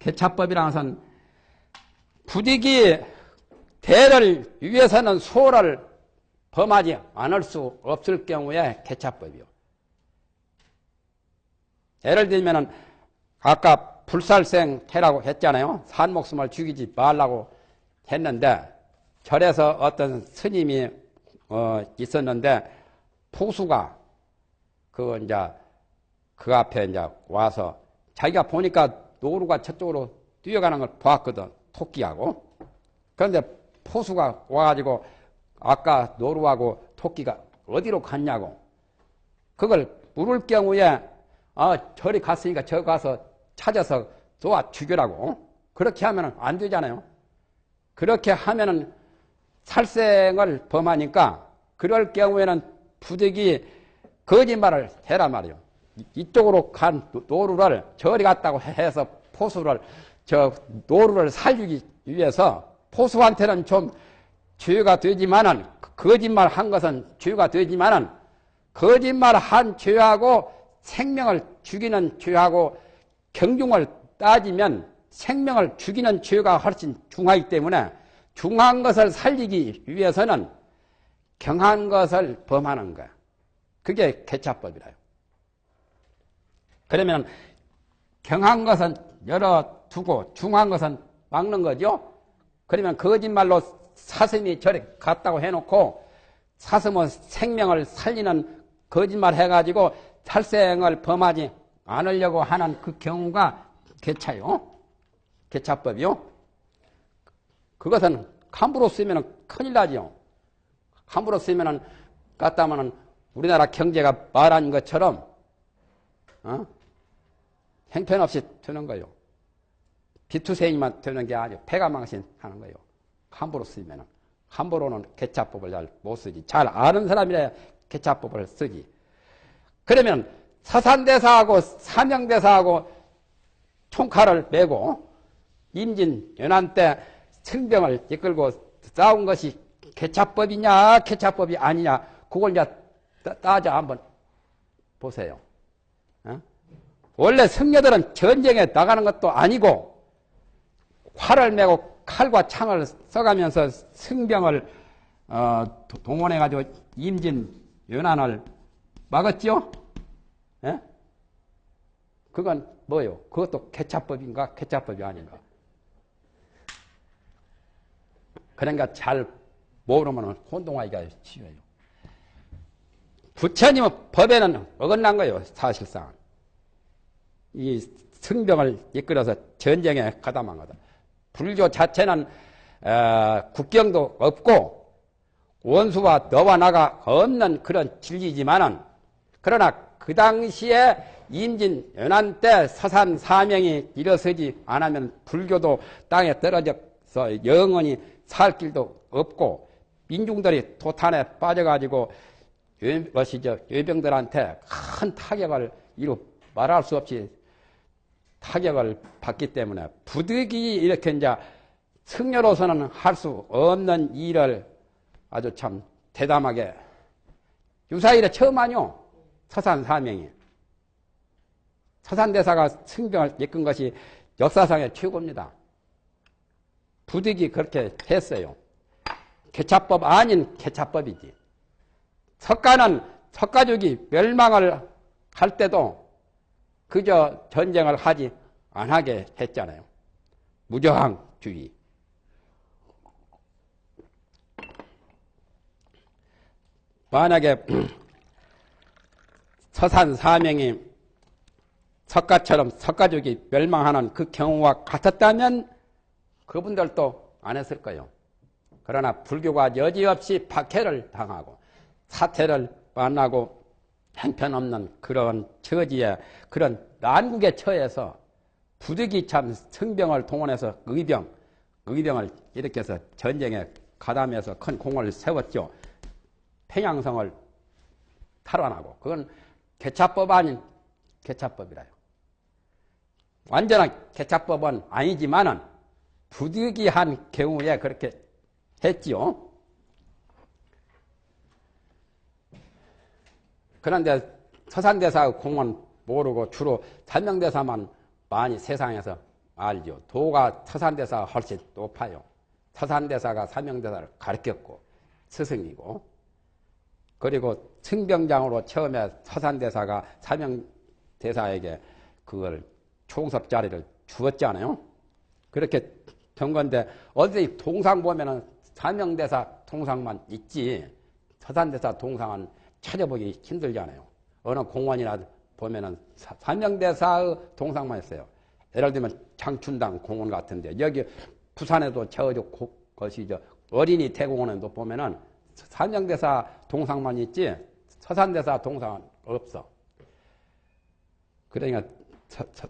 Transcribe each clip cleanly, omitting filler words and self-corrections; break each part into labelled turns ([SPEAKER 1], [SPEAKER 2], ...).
[SPEAKER 1] 개차법이라는 것은 부득이 대를 위해서는 소를 범하지 않을 수 없을 경우에 개차법이요. 예를 들면은 아까 불살생 해라고 했잖아요. 산 목숨을 죽이지 말라고 했는데 절에서 어떤 스님이 있었는데 포수가 그 앞에 이제 와서 자기가 보니까 노루가 저쪽으로 뛰어가는 걸 보았거든. 토끼하고. 그런데 포수가 와가지고 아까 노루하고 토끼가 어디로 갔냐고. 그걸 물을 경우에 저리 갔으니까 저 가서 찾아서 도와 죽여라고. 그렇게 하면 안 되잖아요. 그렇게 하면은 살생을 범하니까 그럴 경우에는 부득이 거짓말을 해란 말이에요. 이쪽으로 간 노루를 저리 갔다고 해서 포수를 노루를 살리기 위해서 포수한테는 좀 죄가 되지만은 거짓말 한 것은 죄가 되지만은 거짓말 한 죄하고 생명을 죽이는 죄하고 경중을 따지면 생명을 죽이는 죄가 훨씬 중하기 때문에 중한 것을 살리기 위해서는 경한 것을 범하는 거야. 그게 개차법이라요. 그러면 경한 것은 열어두고 중한 것은 막는 거죠. 그러면 거짓말로 사슴이 저리 갔다고 해놓고 사슴은 생명을 살리는 거짓말 해가지고 살생을 범하지 않으려고 하는 그 경우가 개차요. 개차법이요. 그것은 함부로 쓰면 큰일 나지요. 함부로 쓰면 갖다마는 우리나라 경제가 말한 것처럼 형편없이 되는 거예요. 비투세이만 되는 게 아니고 폐가 망신하는 거예요. 함부로 쓰면은. 함부로는 개차법을 잘 못 쓰지. 잘 아는 사람이라 개차법을 쓰지. 그러면 서산대사하고 사명대사하고 총칼을 메고 임진 연한 때 승병을 이끌고 싸운 것이 개차법이냐 개차법이 아니냐 그걸 이제 따져 한번 보세요. 원래 승려들은 전쟁에 나가는 것도 아니고 활을 메고 칼과 창을 써가면서 승병을 동원해가지고 임진 연한을 막았죠? 예? 그건 뭐예요? 그것도 개차법인가 개차법이 아닌가? 그러니까 잘 모르면 혼동하기가 쉬워요. 부처님의 법에는 어긋난 거예요. 사실상 이 승병을 이끌어서 전쟁에 가담한 거다. 불교 자체는 국경도 없고 원수와 너와 나가 없는 그런 진리지만은 그러나 그 당시에 임진 연한 때 서산 사명이 일어서지 않으면 불교도 땅에 떨어져서 영원히 살 길도 없고 민중들이 도탄에 빠져가지고 외병들한테 큰 타격을 이루 말할 수 없이 타격을 받기 때문에 부득이 이렇게 이제 승려로서는 할 수 없는 일을 아주 참 대담하게 유사일에 처음 아니요. 서산 사명이. 서산대사가 승병을 이끈 것이 역사상의 최고입니다. 부득이 그렇게 했어요. 개차법 아닌 개차법이지. 석가는 석가족이 멸망을 할 때도 그저 전쟁을 하지 않게 했잖아요. 무저항주의. 만약에 서산 사명이 석가처럼 석가족이 멸망하는 그 경우와 같았다면 그분들도 안 했을 거예요. 그러나 불교가 여지없이 박해를 당하고 사태를 만나고 형편없는 그런 처지에 그런 난국에 처해서 부득이 참 승병을 동원해서 의병을 일으켜서 전쟁에 가담해서 큰 공을 세웠죠. 평양성을 탈환하고 그건 개차법 아닌 개차법이라요. 완전한 개차법은 아니지만은 부득이한 경우에 그렇게 했지요. 그런데 서산대사의 공은 모르고 주로 산명대사만 많이 세상에서 알죠. 도가 서산대사가 훨씬 높아요. 서산대사가 삼형대사를 가르쳤고 스승이고, 그리고 승병장으로 처음에 서산대사가 삼형대사에게 그걸 총섭 자리를 주었잖아요. 그렇게 된 건데 어디 동상 보면은 삼형대사 동상만 있지 서산대사 동상은 찾아보기 힘들잖아요. 어느 공원이나 보면은 삼형대사의 동상만 있어요. 예를 들면 장춘당 공원 같은데, 여기 부산에도 저쪽 것이 어린이 태공원에도 보면은 삼형대사 동상만 있지 서산대사 동상은 없어. 그러니까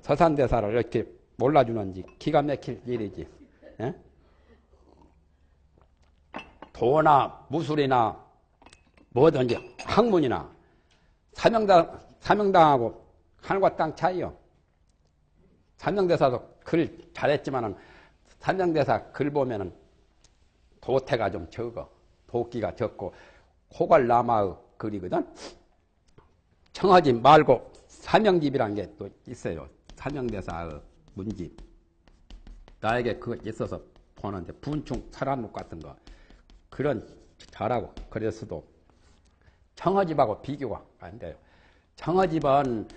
[SPEAKER 1] 서산대사를 이렇게 몰라주는지 기가 막힐 일이지. 예? 도나 무술이나 뭐든지 학문이나 삼형당하고 하늘과 땅 차이요. 삼형대사도 글 잘했지만은 삼형대사 글 보면은 도태가 좀 적어. 도끼가 적고 호걸나마의 글이거든. 청하지 말고 삼형집이라는 게 또 있어요. 삼형대사의 문집. 나에게 그거 있어서 보는데 분충 사람목 같은 거 그런 잘하고 그래서도 청하집하고 비교가 안 돼요. 청하집은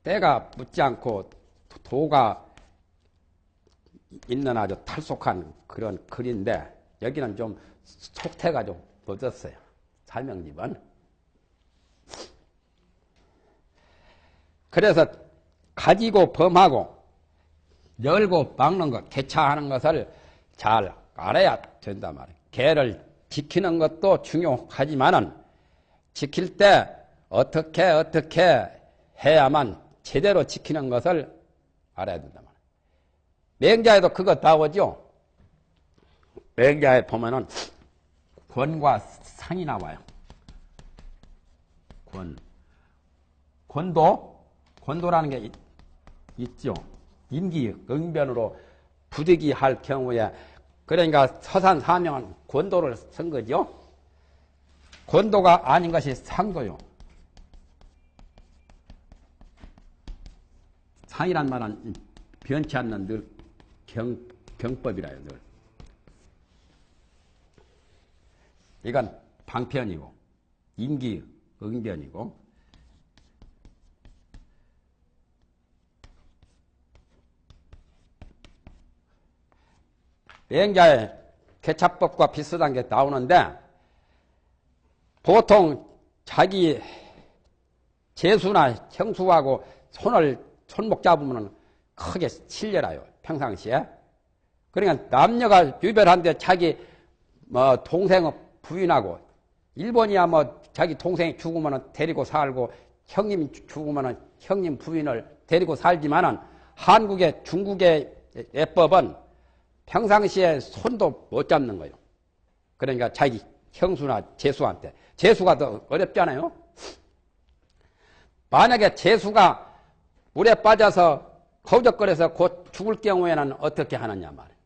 [SPEAKER 1] 때가 묻지 않고 도가 있는 아주 탈속한 그런 글인데 여기는 좀 속태가 좀 늦었어요. 삼형집은. 그래서 가지고 범하고 열고 막는 것, 개차하는 것을 잘 알아야 된단 말이에요. 개를 지키는 것도 중요하지만은 지킬 때 어떻게 해야만 제대로 지키는 것을 알아야 된단 말이에요. 맹자에도 그거 나오죠. 맹자에 보면은 권과 상이 나와요. 권도라는 게 있죠. 임기 응변으로 부득이 할 경우에, 그러니까 서산 사명은 권도를 쓴 거죠. 권도가 아닌 것이 상도요. 상이란 말은 변치 않는 늘 경법이라요. 늘. 이건 방편이고 임기 응변이고, 맹자의 개차법과 비슷한 게 나오는데, 보통 자기 제수나 형수하고 손목 잡으면 크게 실려라요. 평상시에. 그러니까 남녀가 유별한데 자기 동생의 부인하고, 일본이야 자기 동생이 죽으면 데리고 살고 형님이 죽으면 형님 부인을 데리고 살지만은 한국의 중국의 예법은 평상시에 손도 못 잡는 거예요. 그러니까 자기 형수나 제수한테. 제수가 더 어렵잖아요. 만약에 제수가 물에 빠져서 허우적거려서 곧 죽을 경우에는 어떻게 하느냐 말이에요.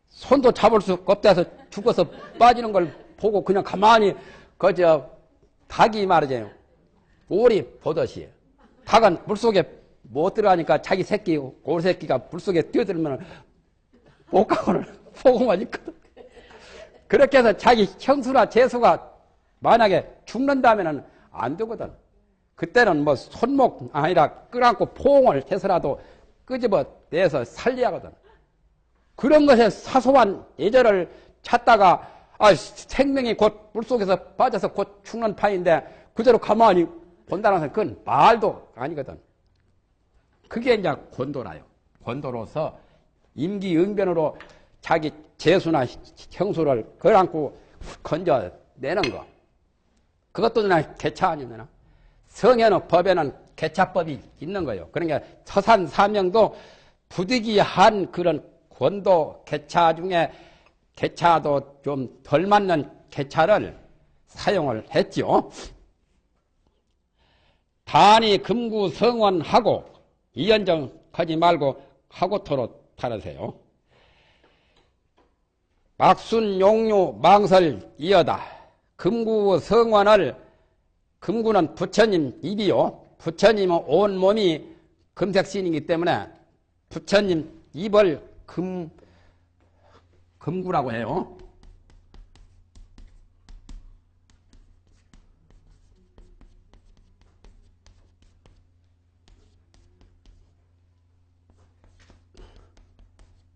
[SPEAKER 1] 손도 잡을 수 없다해서 죽어서 빠지는 걸 보고 그냥 가만히 닭이 말이죠. 오리 보듯이. 닭은 물속에 못 들어가니까 자기 새끼, 오리 새끼가 물속에 뛰어들면 못 가고는 보고만 있거든. 그렇게 해서 자기 형수나 제수가 만약에 죽는다면은 안 되거든. 그때는 손목 아니라 끌어안고 포옹을 해서라도 끄집어 내서 살려야 하거든. 그런 것에 사소한 예절을 찾다가 생명이 곧 물속에서 빠져서 곧 죽는 판인데 그대로 가만히 본다는 것은 그건 말도 아니거든. 그게 이제 권도라요. 권도로서 임기응변으로 자기 제수나 형수를 끌어안고 건져내는 거. 그것도 그냥 개차 아니면 성에는 법에는 개차법이 있는 거예요. 그러니까 서산 사명도 부득이한 그런 권도 개차 중에 개차도 좀 덜 맞는 개차를 사용을 했죠. 단이 금구 성원하고 이연정하지 말고 하고토로 타르세요. 막순 용류 망설 이어다. 금구 성원을, 금구는 부처님 입이요. 부처님은 온 몸이 금색신이기 때문에 부처님 입을 금구라고 해요.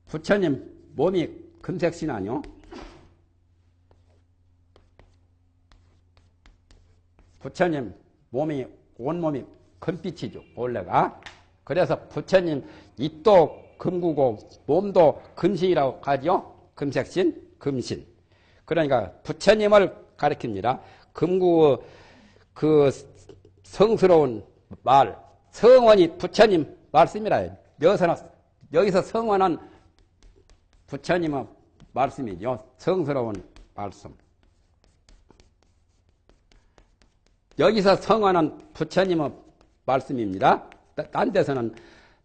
[SPEAKER 1] 부처님 몸이 금색신 아니요? 부처님 몸이 온몸이 금빛이죠 원래가. 그래서 부처님 입도 금구고 몸도 금신이라고 하죠. 금색신, 금신. 그러니까 부처님을 가리킵니다. 금구 그 성스러운 말, 성원이 부처님 말씀이라. 여기서 성원은 부처님의 말씀이죠. 성스러운 말씀. 여기서 성원은 부처님의 말씀입니다. 딴 데서는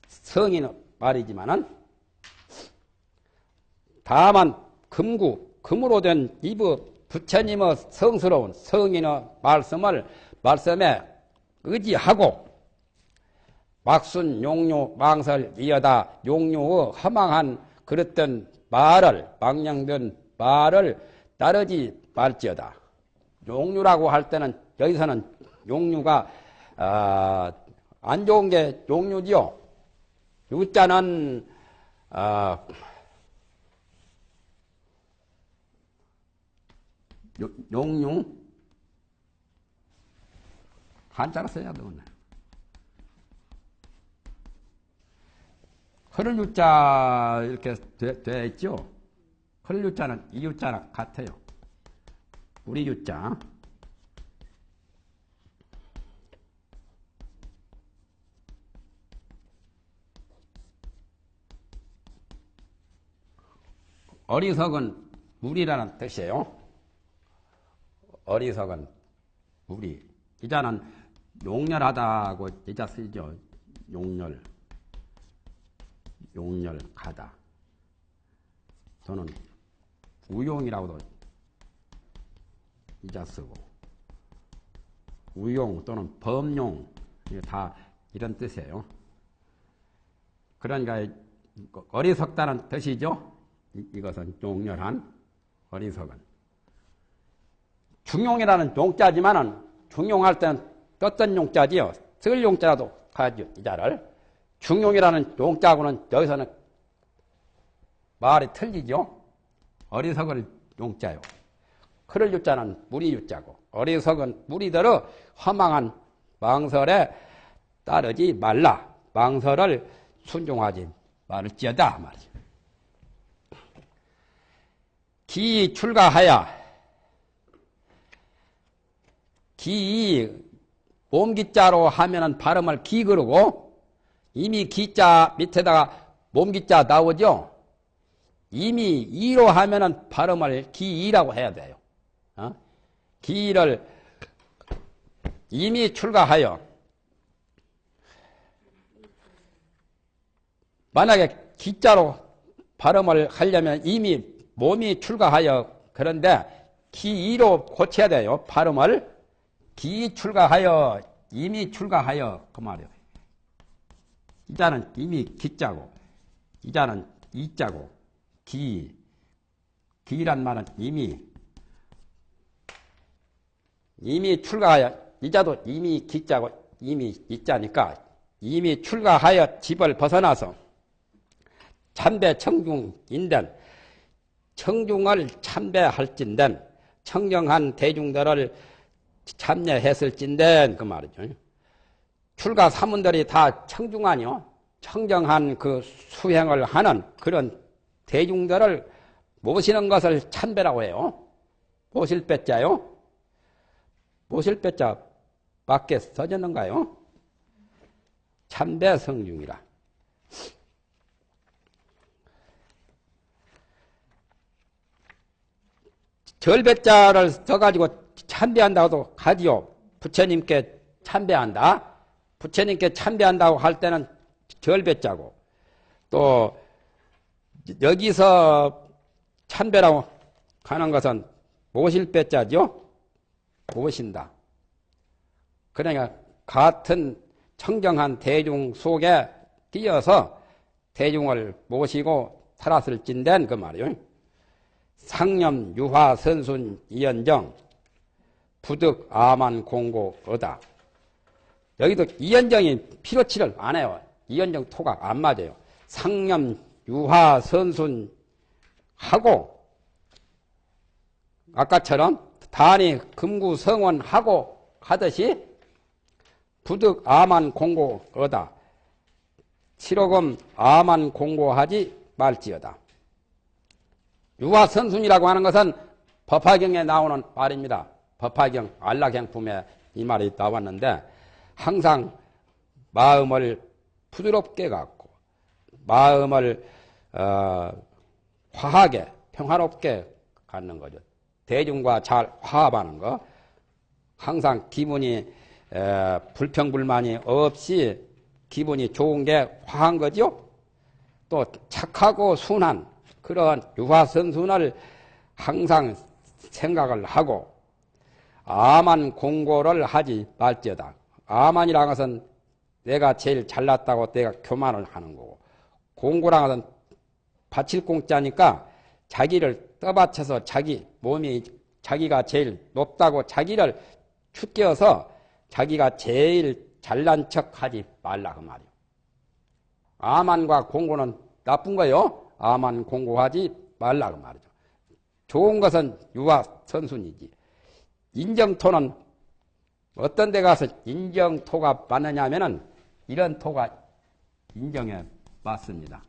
[SPEAKER 1] 성인의 말이지만은 다만 금으로 된 이부 부처님의 성스러운 성인의 말씀에 의지하고 막순 용료 망설 이어다 용료의 허망한 그랬던 말을 망령된 말을 따르지 말지어다. 용류라고 할 때는 여기서는 용류가 안 좋은 게 용류지요. 유자는 용류 한자로 써야 되겠네. 흐를 유자 이렇게 되어 있죠. 흐를 유자는 이 유자랑 같아요. 우리 유자. 어리석은 무리라는 뜻이에요. 어리석은 무리. 이자는 용렬하다고 이자 쓰죠. 용렬하다. 저는 우용이라고도 이자 쓰고 우용 또는 범용 다 이런 뜻이에요. 그러니까 어리석다는 뜻이죠. 이것은 용렬한 어리석은. 중용이라는 용자지만은 중용할 때는 떴던 용자지요. 쓸 용자라도 가지요. 이자를. 중용이라는 용자하고는 여기서는 말이 틀리죠. 어리석은 용자요. 그럴 유자는 무리 유자고 어리석은 무리들의 허망한 망설에 따르지 말라. 망설을 순종하지 말지어다 말이죠. 기 출가하여 기 몸기자로 하면은 발음을 기 그러고 이미 기자 밑에다가 몸기자 나오죠. 이미 이로 하면은 발음을 기이라고 해야 돼요. 기를 이미 출가하여 만약에 기자로 발음을 하려면 이미 몸이 출가하여 그런데 기이로 고쳐야 돼요. 발음을 기 출가하여 이미 출가하여 그 말이에요. 이자는 이미 기자고 이자는 이자고 기란 말은 이미 출가하여 이자도 이미 기자고 이미 이자니까 이미 출가하여 집을 벗어나서 참배 청중인된 청중을 참배할진된 청정한 대중들을 참여했을진된 그 말이죠. 출가 사문들이 다 청중하니요. 청정한 그 수행을 하는 그런 대중들을 모시는 것을 참배라고 해요. 모실 배자요. 모실 배자 밖에 써졌는가요? 참배 성중이라. 절배자를 써가지고 참배한다고도 하지요. 부처님께 참배한다. 부처님께 참배한다고 할 때는 절배자고 또 여기서 참배라고 하는 것은 모실 배자죠. 모신다. 그러니까 같은 청정한 대중 속에 뛰어서 대중을 모시고 살았을 진된 그 말이요. 상념, 유화, 선순, 이연정, 부득, 아만, 공고, 어다. 여기도 이연정이 필요치를 안 해요. 이연정 토가 안 맞아요. 상념, 유화, 선순 하고 아까처럼 단이 금구 성원하고 하듯이 부득 아만 공고 어다. 칠호금 아만 공고하지 말지어다. 유화선순이라고 하는 것은 법화경에 나오는 말입니다. 법화경 안락행품에 이 말이 나왔는데 항상 마음을 부드럽게 갖고 마음을 화하게 평화롭게 갖는 거죠. 대중과 잘 화합하는 거. 항상 기분이 불평불만이 없이 기분이 좋은 게 화한 거죠. 또 착하고 순한 그런 유화선순을 항상 생각을 하고 아만 공고를 하지 말지어다. 아만이라는 것은 내가 제일 잘났다고 내가 교만을 하는 거고, 공고라는 것은 바칠 공짜니까 자기를 떠받쳐서 자기 몸이 자기가 제일 높다고 자기를 축겨서 자기가 제일 잘난 척 하지 말라 그 말이요. 아만과 공고는 나쁜 거요. 아만 공고하지 말라 그 말이죠. 좋은 것은 유화선순이지. 인정토는 어떤 데 가서 인정토가 맞느냐 하면은 이런 토가 인정에 맞습니다.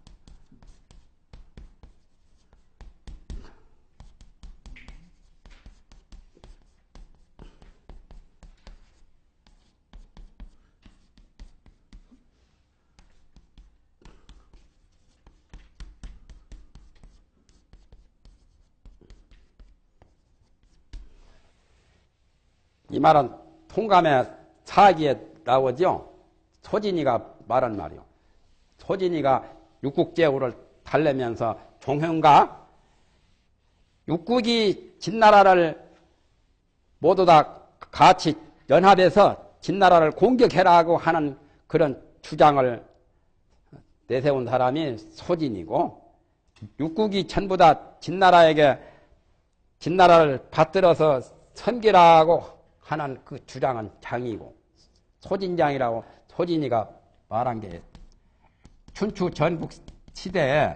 [SPEAKER 1] 이 말은 통감의 사기에 나오죠. 소진이가 말한 말이요. 소진이가 육국제후를 달래면서 종현과 육국이 진나라를 모두 다 같이 연합해서 진나라를 공격해라고 하는 그런 주장을 내세운 사람이 소진이고, 육국이 전부 다 진나라에게 진나라를 받들어서 섬기라고 하는 그 주장은 장이고, 소진장이라고 소진이가 말한 게 춘추 전국 시대에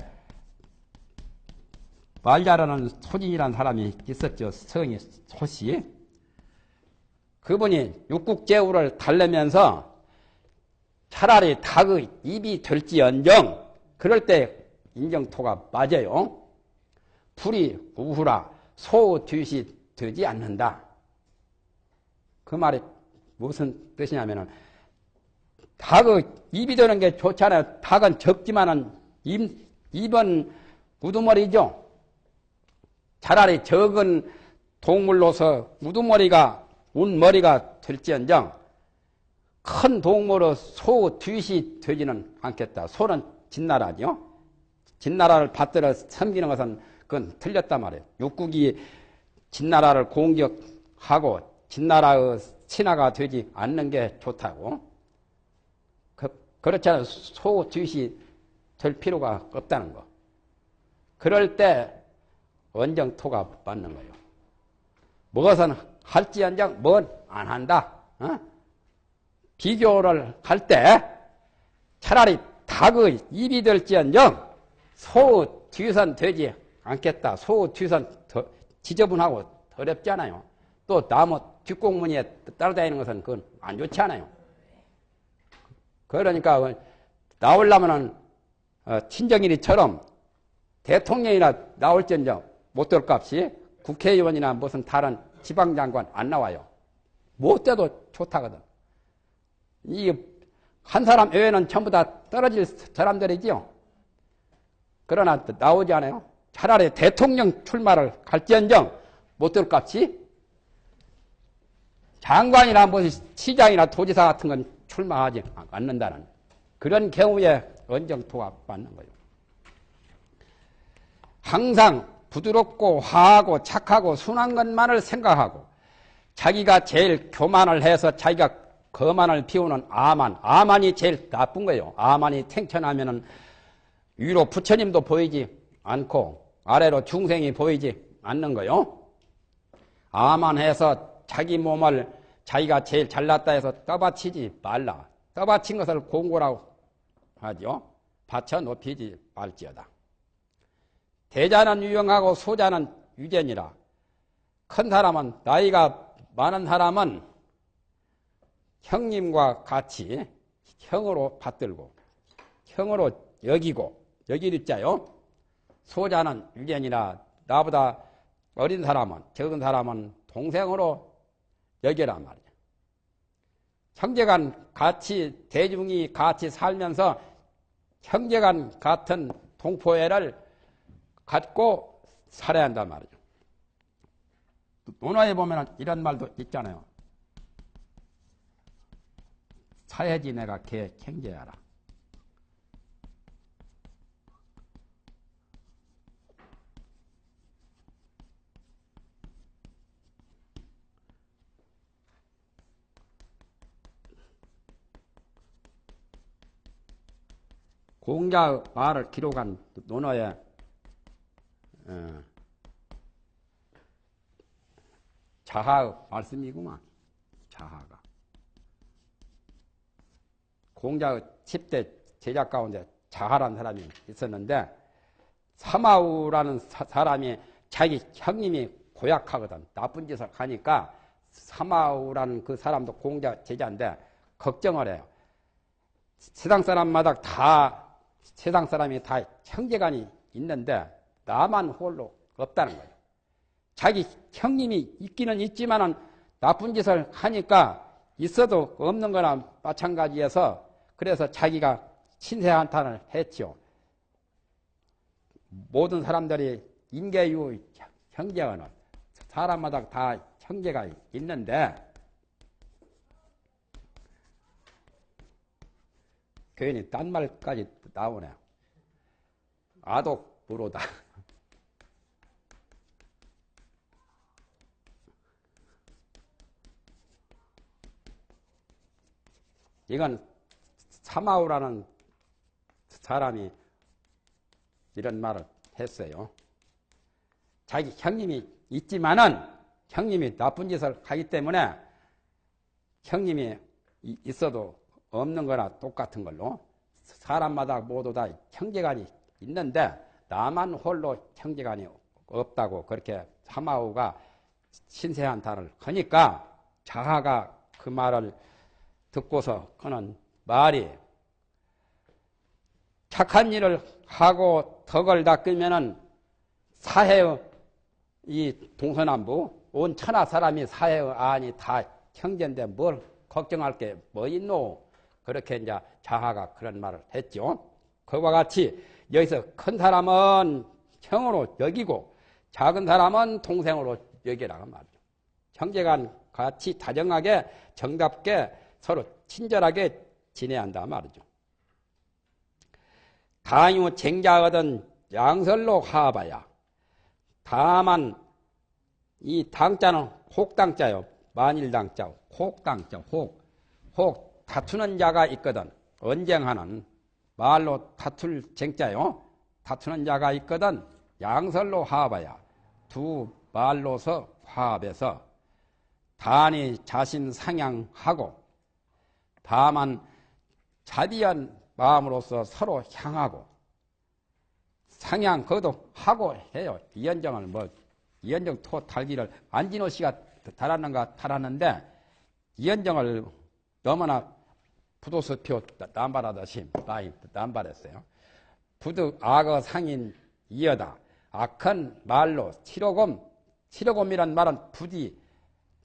[SPEAKER 1] 말 잘하는 소진이라는 사람이 있었죠. 성이 소씨. 그분이 육국제후를 달래면서 차라리 닭의 입이 될지언정 그럴 때 인정토가 맞아요. 불이 우후라 소 뒤시 되지 않는다. 그 말이 무슨 뜻이냐면은 닭의 입이 되는 게 좋잖아요. 닭은 적지만은 입은 우두머리죠. 차라리 적은 동물로서 우두머리가 운머리가 될지언정 큰 동물의 소 뒤시 되지는 않겠다. 소는 진나라죠. 진나라를 받들어 섬기는 것은 그건 틀렸단 말이에요. 육국이 진나라를 공격하고 진나라의 친하가 되지 않는 게 좋다고. 그렇잖아요. 소 뒤시 될 필요가 없다는 거. 그럴 때 원정토가 맞는 거예요. 무엇은 할지언정 뭔 안 한다. 비교를 할 때 차라리 닭의 입이 될지언정 소 뒤선 되지 않겠다. 소 뒤선 지저분하고 더럽잖아요. 또 나무 뒷공무니에 따라다니는 것은 그건 안 좋지 않아요. 그러니까 나오려면은 친정일이처럼 대통령이나 나올지언정 못 될 값이 국회의원이나 무슨 다른 지방장관 안 나와요. 못 돼도 좋다거든. 이 한 사람 외에는 전부 다 떨어질 사람들이지요. 그러나 나오지 않아요. 차라리 대통령 출마를 갈지언정 못 될 값이 장관이나 뭐 시장이나 도지사 같은 건 출마하지 않는다는 그런 경우에 원정토가 맞는 거예요. 항상 부드럽고 화하고 착하고 순한 것만을 생각하고 자기가 제일 교만을 해서 자기가 거만을 피우는 아만이 제일 나쁜 거예요. 아만이 탱천하면은 위로 부처님도 보이지 않고 아래로 중생이 보이지 않는 거요. 아만해서 자기 몸을 자기가 제일 잘났다 해서 떠받치지 말라. 떠받친 것을 공고라고 하죠. 받쳐 높이지 말지어다. 대자는 유용하고 소자는 유견이라. 큰 사람은, 나이가 많은 사람은 형님과 같이 형으로 받들고 형으로 여기를 자요. 소자는 유견이라. 나보다 어린 사람은, 적은 사람은 동생으로 여기란 말이야. 형제간 같이, 대중이 같이 살면서 형제간 같은 동포애를 갖고 살아야 한단 말이죠. 논어에 보면 이런 말도 있잖아요. 사해지 내가 걔 형제야라. 공자의 말을 기록한 논어에 자하의 말씀이구만. 자하가 공자의 10대 제자 가운데 자하라는 사람이 있었는데, 사마우라는 사람이 자기 형님이 고약하거든. 나쁜 짓을 하니까 사마우라는 그 사람도 공자 제자인데 걱정을 해요. 세상 사람이 다 형제간이 있는데 나만 홀로 없다는 거예요. 자기 형님이 있기는 있지만은 나쁜 짓을 하니까 있어도 없는 거나 마찬가지여서, 그래서 자기가 신세한탄을 했지요. 모든 사람들이 인계유 형제는 사람마다 다 형제가 있는데, 괜히 딴 말까지 나오네. 아독부로다. 이건 사마우라는 사람이 이런 말을 했어요. 자기 형님이 있지만은 형님이 나쁜 짓을 하기 때문에 형님이 있어도 없는 거나 똑같은 걸로 사람마다 모두 다 형제간이 있는데 나만 홀로 형제간이 없다고 그렇게 사마우가 신세한탄을 하니까 자하가 그 말을 듣고서 그는 말이, 착한 일을 하고 덕을 닦으면은 사해의 이 동서남부 온 천하 사람이 사해의 안이 다 형제인데 뭘 걱정할 게 뭐 있노? 그렇게 이제 자하가 그런 말을 했죠. 그와 같이 여기서 큰 사람은 형으로 여기고 작은 사람은 동생으로 여기라고 말이죠. 형제간 같이 다정하게 정답게 서로 친절하게 지내야 한다 말이죠. 다유 쟁자거든 양설로 하봐야. 다만 이 당자는 혹당자요. 만일당자, 혹당자, 혹 다투는 자가 있거든. 언쟁하는 말로 다툴 쟁자요. 다투는 자가 있거든. 양설로 화합하야. 두 말로서 화합해서 단이 자신 상향하고, 다만 자비한 마음으로서 서로 향하고 상향 그것도 하고 해요. 이연정을 이연정 토 달기를 안진호 씨가 달았는가 달았는데, 이연정을 너무나 부도수표 남발하듯이 많이 남발했어요. 부득 악어 상인 이여다. 악한 말로 치료곰이란 말은 부디,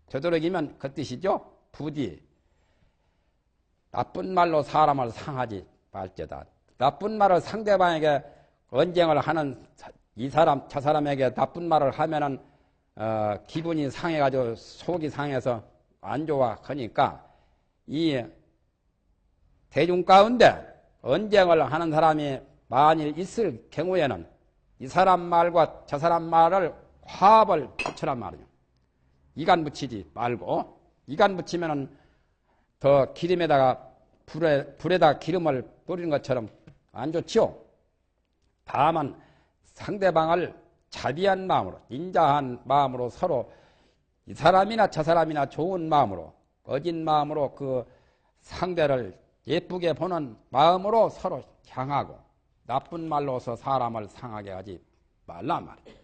[SPEAKER 1] 되도록이면 그 뜻이죠. 부디 나쁜 말로 사람을 상하지 말지어다. 나쁜 말을 상대방에게 언쟁을 하는 이 사람 저 사람에게 나쁜 말을 하면은 기분이 상해가지고 속이 상해서 안 좋아하니까, 이 대중 가운데 언쟁을 하는 사람이 만일 있을 경우에는 이 사람 말과 저 사람 말을 화합을 붙여란 말이에요. 이간 붙이지 말고, 이간 붙이면은 더 기름에다가 불에다 기름을 뿌리는 것처럼 안 좋지요. 다만 상대방을 자비한 마음으로, 인자한 마음으로 서로 이 사람이나 저 사람이나 좋은 마음으로, 어진 마음으로 그 상대를 예쁘게 보는 마음으로 서로 향하고 나쁜 말로서 사람을 상하게 하지 말란 말이에요.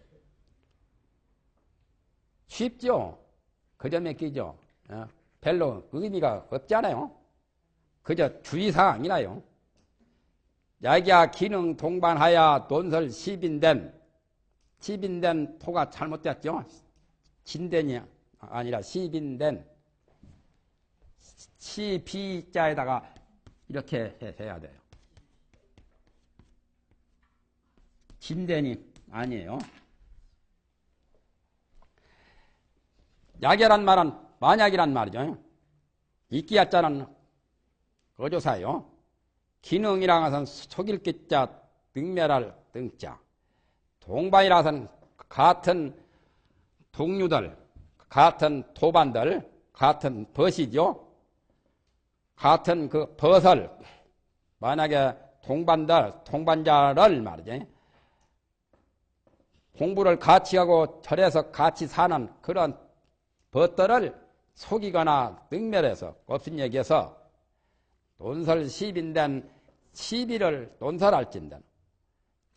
[SPEAKER 1] 쉽죠? 그 점에 끼죠? 별로 의미가 없잖아요. 그저 주의사항이라요. 약야 기능 동반하야 논설 시빈된 토가 잘못됐죠? 진된이 아니라 시빈된 시비자에다가 이렇게 해야 돼요. 진된이 아니에요. 약이란 말은 만약이란 말이죠. 이끼야자는 어조사요. 기능이라 것은 속일 기자, 능멸할 등자. 동반이라서는 같은 동류들, 같은 도반들, 같은 벗이죠. 같은 그 벗을, 만약에 동반자를 말이죠. 공부를 같이 하고 절에서 같이 사는 그런 벗들을 속이거나 능멸해서 없은 얘기해서 논설 시비된 시비를 논설할진다.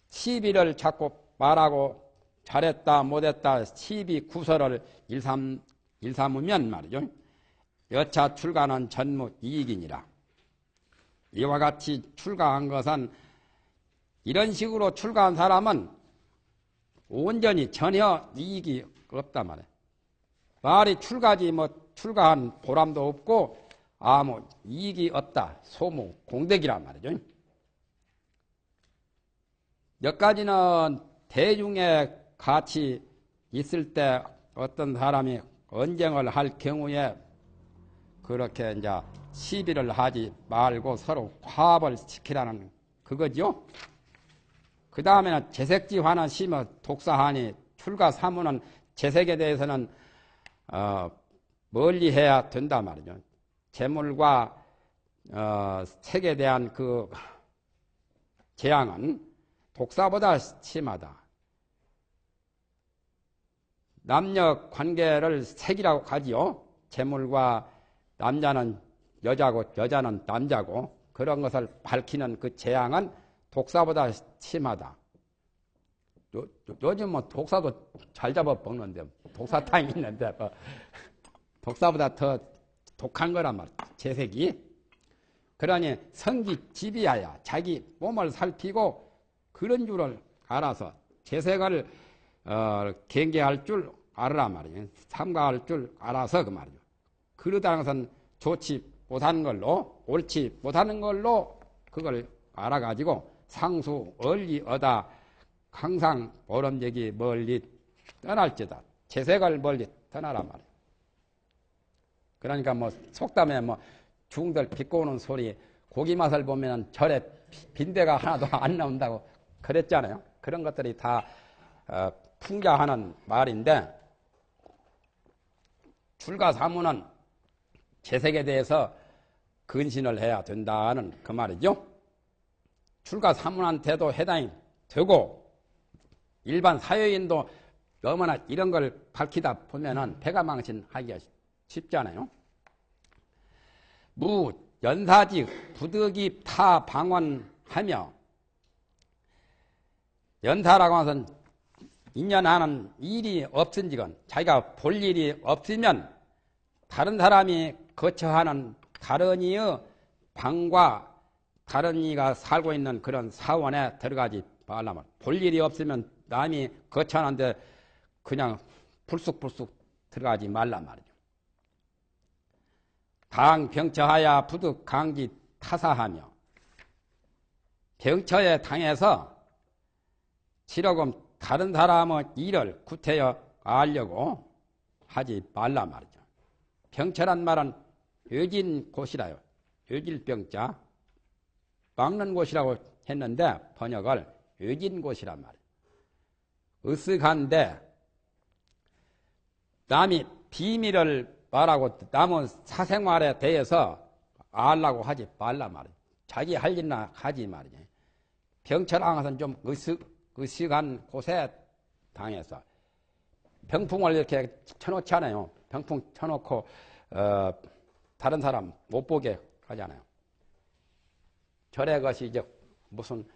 [SPEAKER 1] 시비를 자꾸 말하고 잘했다 못했다 시비 구설을 일삼으면 말이죠. 여차 출가는 전무 이익이니라. 이와 같이 출가한 것은 이런 식으로 출가한 사람은 온전히 전혀 이익이 없단 말이에요. 말이 출가지 뭐 출가한 보람도 없고 아무 이익이 없다. 소무 공덕이란 말이죠. 몇 가지는 대중에 같이 있을 때 어떤 사람이 언쟁을 할 경우에 그렇게 이제 시비를 하지 말고 서로 화합을 시키라는 그거죠. 그 다음에는 재색지화는 심어 독사하니 출가 사무는 재색에 대해서는 멀리 해야 된단 말이죠. 재물과 색에 대한 그 재앙은 독사보다 심하다. 남녀 관계를 색이라고 하지요. 재물과 남자는 여자고 여자는 남자고 그런 것을 밝히는 그 재앙은 독사보다 심하다. 요즘 뭐 독사도 잘 잡아 먹는데 독사탕이 있는데 뭐 독사보다 더 독한 거란 말이야. 재색이. 그러니 성기지비하야 자기 몸을 살피고 그런 줄을 알아서 재색을 경계할 줄 알으란 말이에요. 삼가할 줄 알아서 그 말이죠. 그러다는 것은 좋지 못하는 걸로 옳지 못하는 걸로 그걸 알아가지고 상수 얼리 얻아 항상 보람되기 멀리 떠날지다. 재색을 멀리 떠나란 말이에요. 그러니까 뭐 속담에 뭐 중들 비꼬는 소리 고기 맛을 보면 절에 빈대가 하나도 안 나온다고 그랬잖아요. 그런 것들이 다 풍자하는 말인데 출가사무는 재색에 대해서 근신을 해야 된다는 그 말이죠. 출가사무한테도 해당이 되고 일반 사회인도 너무나 이런 걸 밝히다 보면은 배가망신하기가 쉽잖아요. 무 연사직 부득이 타 방언하며 연사라고 하면 인연하는 일이 없은지건 자기가 볼 일이 없으면 다른 사람이 거처하는 다른 이의 방과 다른 이가 살고 있는 그런 사원에 들어가지 말라면 볼 일이 없으면 남이 거처하는데 그냥 불쑥불쑥 들어가지 말란 말이죠. 당 병처하야 부득 강지 타사하며 병처에 당해서 지러금 다른 사람의 일을 구태여 알려고 하지 말란 말이죠. 병처란 말은 ö진 곳이라요. ö질병자 막는 곳이라고 했는데 번역을 ö진 곳이란 말이에요. 으쓱한데 남이 비밀을 말하고 남의 사생활에 대해서 알라고 하지 말란 말이에요. 자기 할 일이나 하지 말이에요. 병철항에서는 좀 으슥한 곳에 당해서 병풍을 이렇게 쳐놓지 않아요. 병풍 쳐놓고 다른 사람 못 보게 하잖아요. 절에 것이 이제 무슨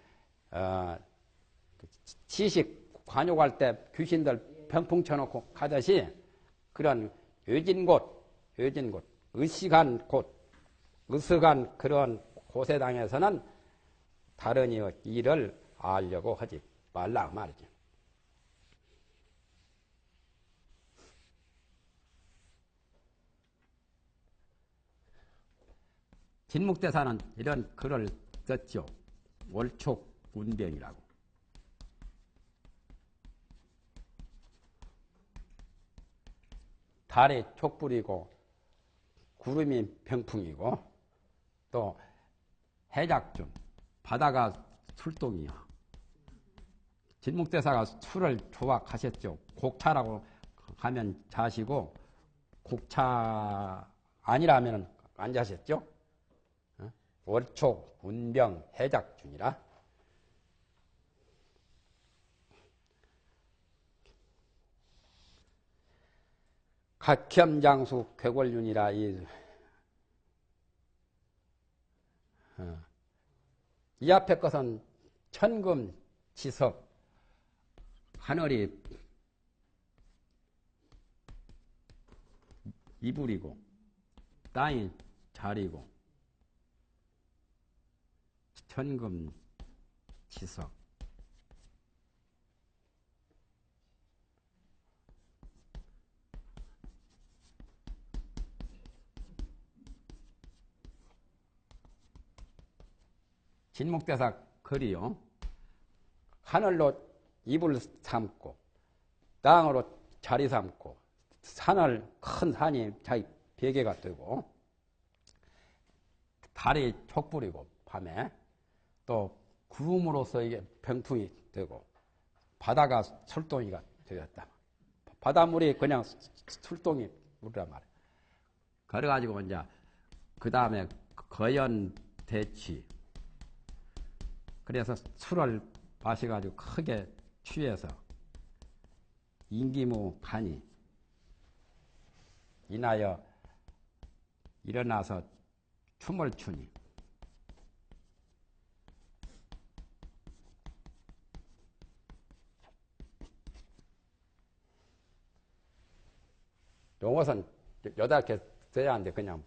[SPEAKER 1] 시식 관욕할 때 귀신들 병풍 쳐놓고 가듯이 그런 외진 곳, 으슥한 그런 곳에 당해서는 다른 이의 일을 알려고 하지 말라 말이죠. 진묵대사는 이런 글을 썼죠. 월촉운병이라고. 달이 촉불이고 구름이 병풍이고 또 해작중 바다가 술동이요. 진묵대사가 술을 좋아하셨죠. 곡차라고 하면 자시고 곡차 아니라면 안 자셨죠. 월촉, 운병, 해작중이라. 각혐장수 쾌골윤이라 이 앞에 것은 천금 지석 하늘이 이불이고 땅이 자리고 천금 지석 진묵대사 글이요. 하늘로 이불 삼고 땅으로 자리 삼고 산을 큰 산이 자기 베개가 되고 달이 촉불이고 밤에 또 구름으로서 이게 병풍이 되고 바다가 술동이가 되었다. 바닷물이 그냥 술동이 물이란 말이에요. 그래가지고 이제 그 다음에 거연대취 그래서 술을 마셔가지고 크게 취해서 인기무 간이 인하여 일어나서 춤을 추니 용어선 여덟 개 써야 하는데 그냥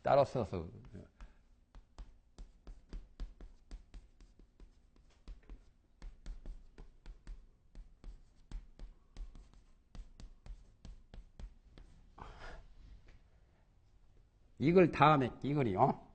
[SPEAKER 1] 따로 써서 이글 다음에 이글이요.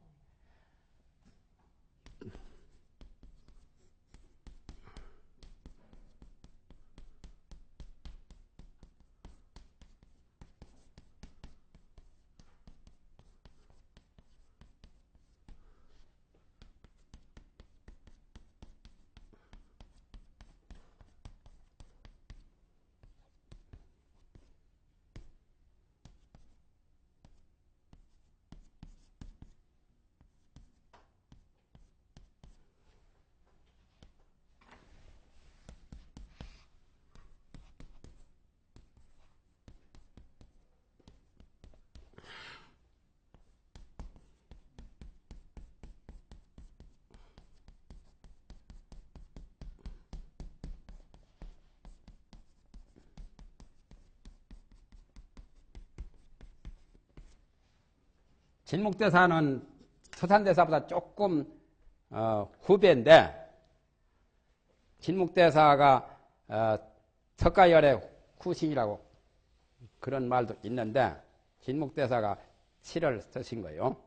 [SPEAKER 1] 진묵대사는 서산대사보다 조금 후배인데 진묵대사가 석가열의 후신이라고 그런 말도 있는데 진묵대사가 시를 쓰신 거예요.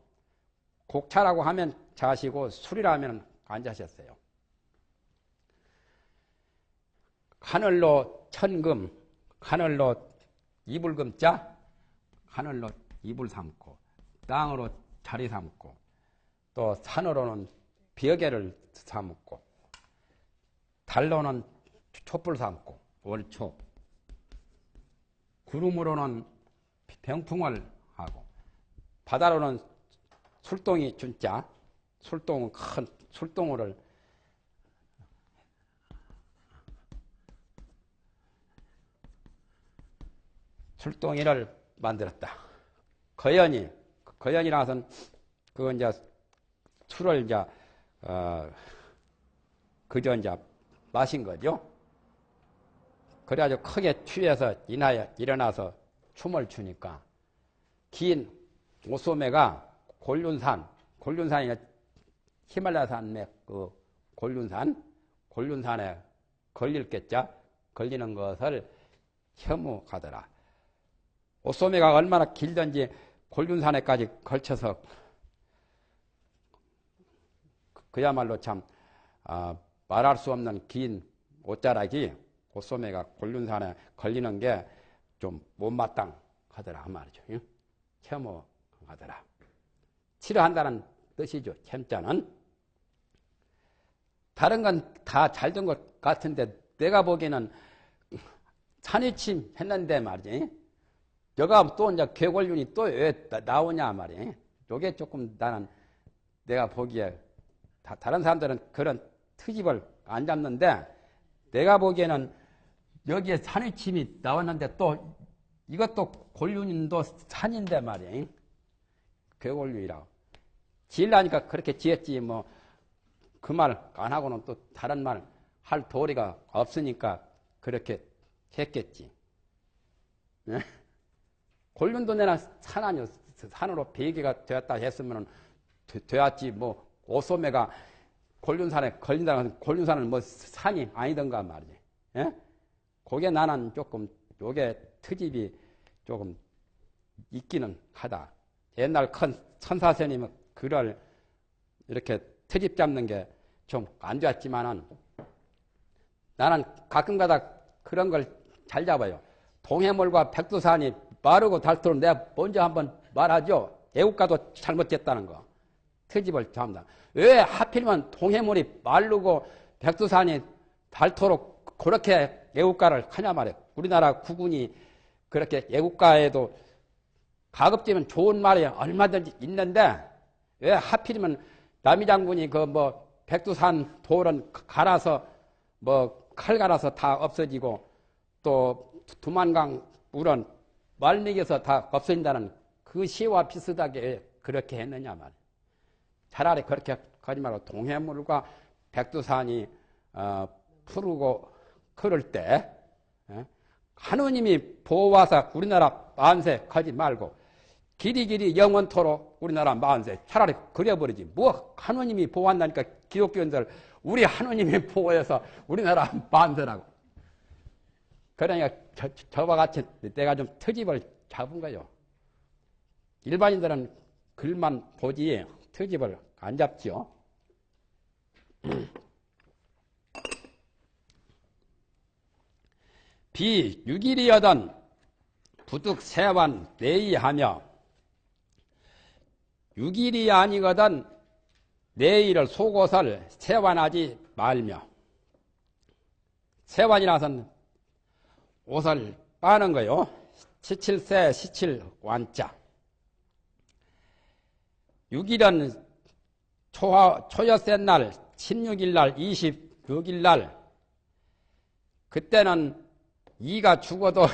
[SPEAKER 1] 곡차라고 하면 자시고 술이라 하면 안 자셨어요. 하늘로 천금, 하늘로 이불금자, 하늘로 이불 삼고 땅으로 자리 삼고 또 산으로는 벼개를 삼고 달로는 촛불 삼고 월초 구름으로는 병풍을 하고 바다로는 술동이 준자 술동은 큰 술동을 술동이를 만들었다. 거연이라는 것은 그 이제 술을 이제 그저 이제 마신 거죠. 그래가지고 크게 취해서 일어나서 춤을 추니까 긴 오소매가 곤륜산이 히말라야 산맥 그 곤륜산에 걸릴겠죠. 걸리는 것을 혐오하더라. 오소매가 얼마나 길든지 곤륜산에까지 걸쳐서 그야말로 참 말할 수 없는 긴 옷자락이 오소매가 곤륜산에 걸리는 게 좀 못마땅하더라 그 말이죠. 혐오하더라. 싫어한다는 뜻이죠. 혐자는. 다른 건 다 잘 된 것 같은데 내가 보기에는 산이침 했는데 말이지. 여가 또 이제 괴골륜이 또 왜 나오냐 말이야. 요게 조금 나는 내가 보기에 다른 사람들은 그런 트집을 안 잡는데 내가 보기에는 여기에 산이침이 나왔는데 또 이것도 골륜인도 산인데 말이야. 괴골륜이라고. 지으려니까 그렇게 지었지 뭐 그 말 안 하고는 또 다른 말 할 도리가 없으니까 그렇게 했겠지. 네? 골륜도 내나 산 아니요. 산으로 베개가 되었다 했으면 되었지 뭐 오소매가 골륜산에 걸린다는 골륜산은 뭐 산이 아니던가 말이지. 예? 그게 나는 조금 요게 트집이 조금 있기는 하다. 옛날 큰 천사스님은 그걸 이렇게 트집 잡는 게 좀 안 좋았지만은 나는 가끔가다 그런 걸 잘 잡아요. 동해물과 백두산이 마르고 닳도록 내가 먼저 한번 말하죠. 애국가도 잘못됐다는 거. 트집을 잡는다. 왜 하필이면 동해물이 마르고 백두산이 닳도록 그렇게 애국가를 하냐 말이에요. 우리나라 국군이 그렇게 애국가에도 가급적이면 좋은 말이 얼마든지 있는데 왜 하필이면 남이 장군이 그 뭐 백두산 돌은 갈아서 뭐 칼 갈아서 다 없어지고 또 두만강 물은 말미에서 다 없어진다는 그 시와 비슷하게 그렇게 했느냐 말이에요. 차라리 그렇게 하지 말고 동해물과 백두산이 푸르고 그럴 때 하느님이 보호하사 우리나라 만세 하지 말고 길이길이 영원토록 우리나라 만세 차라리 그려버리지. 뭐 하느님이 보호한다니까 기독교인들 우리 하느님이 보호해서 우리나라 만세라고. 그러니까 저와 같이 내가 좀 트집을 잡은 거요. 일반인들은 글만 보지 트집을 안 잡죠. 비육일이여던 부득 세완 내의하며 육일이 아니거든 내의를 속옷을 세완하지 말며. 세완이라서는 옷을 빠는 거요. 시칠세 시칠완자. 6일은 초여세 날 16일 날 26일 날 그때는 이가 죽어도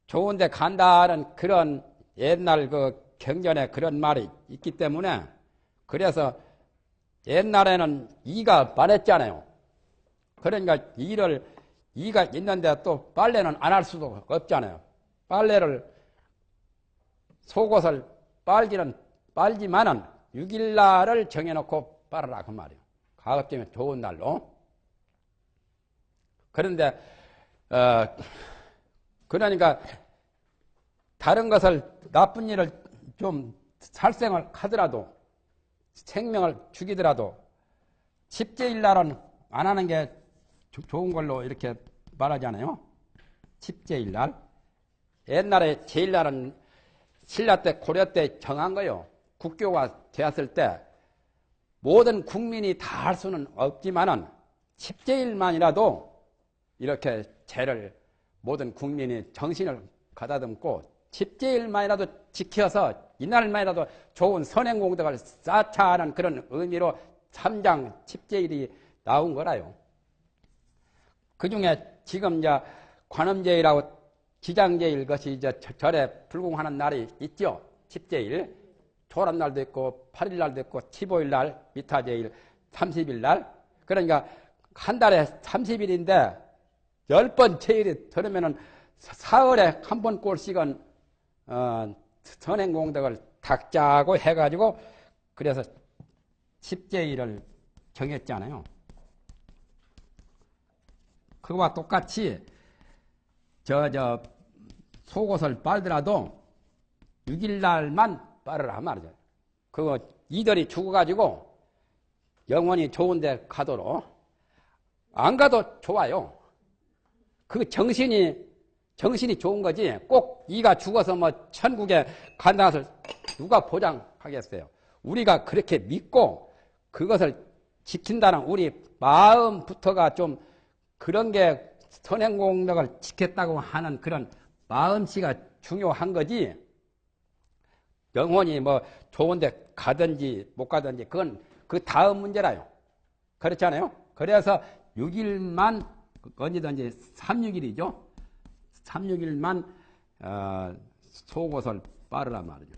[SPEAKER 1] 좋은데 간다는 그런 옛날 그 경전에 그런 말이 있기 때문에 그래서 옛날에는 이가 많았잖아요. 그러니까 이가 있는데 또 빨래는 안 할 수도 없잖아요. 빨래를 속옷을 빨기는 빨지만은 6일 날을 정해놓고 빨아라 그 말이에요. 가급적이면 좋은 날로. 그런데 그러니까 다른 것을 나쁜 일을 좀 살생을 하더라도 생명을 죽이더라도 집제일 날은 안 하는 게 좋은 걸로 이렇게 말하잖아요. 집제일 날. 옛날에 제일날은 신라 때 고려 때 정한 거요. 국교가 되었을 때 모든 국민이 다 할 수는 없지만은 집제일만이라도 이렇게 죄를 모든 국민이 정신을 가다듬고 집제일만이라도 지켜서 이날만이라도 좋은 선행공덕을 쌓자 하는 그런 의미로 3장 집제일이 나온 거라요. 그 중에 지금 이제 관음제일하고 지장제일 것이 이제 절에 불공하는 날이 있죠. 10제일. 조란날도 있고 8일 날도 있고 15일 날, 미타제일 30일 날. 그러니까 한 달에 30일인데 10번 제일이 들으면은 사흘에 한 번 꼴씩은 선행공덕을 닥자고 해가지고 그래서 10제일을 정했잖아요. 그거와 똑같이 속옷을 빨더라도 6일날만 빨으라 말이죠. 그거 이들이 죽어가지고 영원히 좋은데 가도록 안 가도 좋아요. 그 정신이 좋은 거지. 꼭 이가 죽어서 뭐 천국에 간다는 것을 누가 보장하겠어요. 우리가 그렇게 믿고 그것을 지킨다는 우리 마음부터가 좀 그런 게 선행공덕을 지켰다고 하는 그런 마음씨가 중요한 거지. 영혼이 뭐 좋은데 가든지 못 가든지 그건 그 다음 문제라요. 그렇지 않아요? 그래서 6일만 언제든지 3,6일이죠. 3,6일만 속옷을 빨으란 말이죠.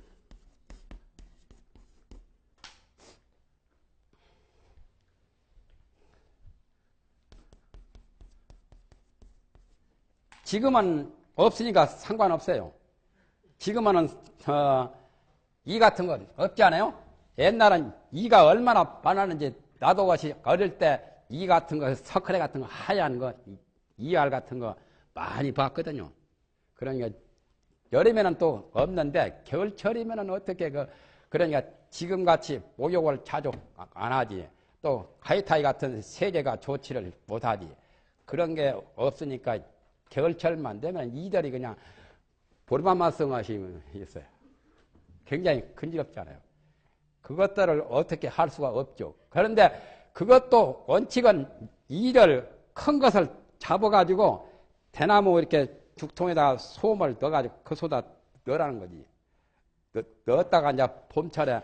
[SPEAKER 1] 지금은 없으니까 상관없어요. 지금은 이 같은 건 없지 않아요? 옛날은 이가 얼마나 많았는지 나도 같이 어릴 때 이 같은 거, 석회래 같은 거, 하얀 거, 이알 같은 거 많이 봤거든요. 그러니까 여름에는 또 없는데 겨울철이면은 어떻게 그러니까 지금같이 목욕을 자주 안 하지. 또 하이타이 같은 세제가 좋지를 못하지. 그런 게 없으니까 겨울철만 되면 이들이 그냥 보리밥만 성하시면 있어요. 굉장히 근지럽잖아요. 그것들을 어떻게 할 수가 없죠. 그런데 그것도 원칙은 이를 큰 것을 잡아가지고 대나무 이렇게 죽통에다 솜을 넣어가지고 그 소다 넣으라는 거지. 넣었다가 이제 봄철에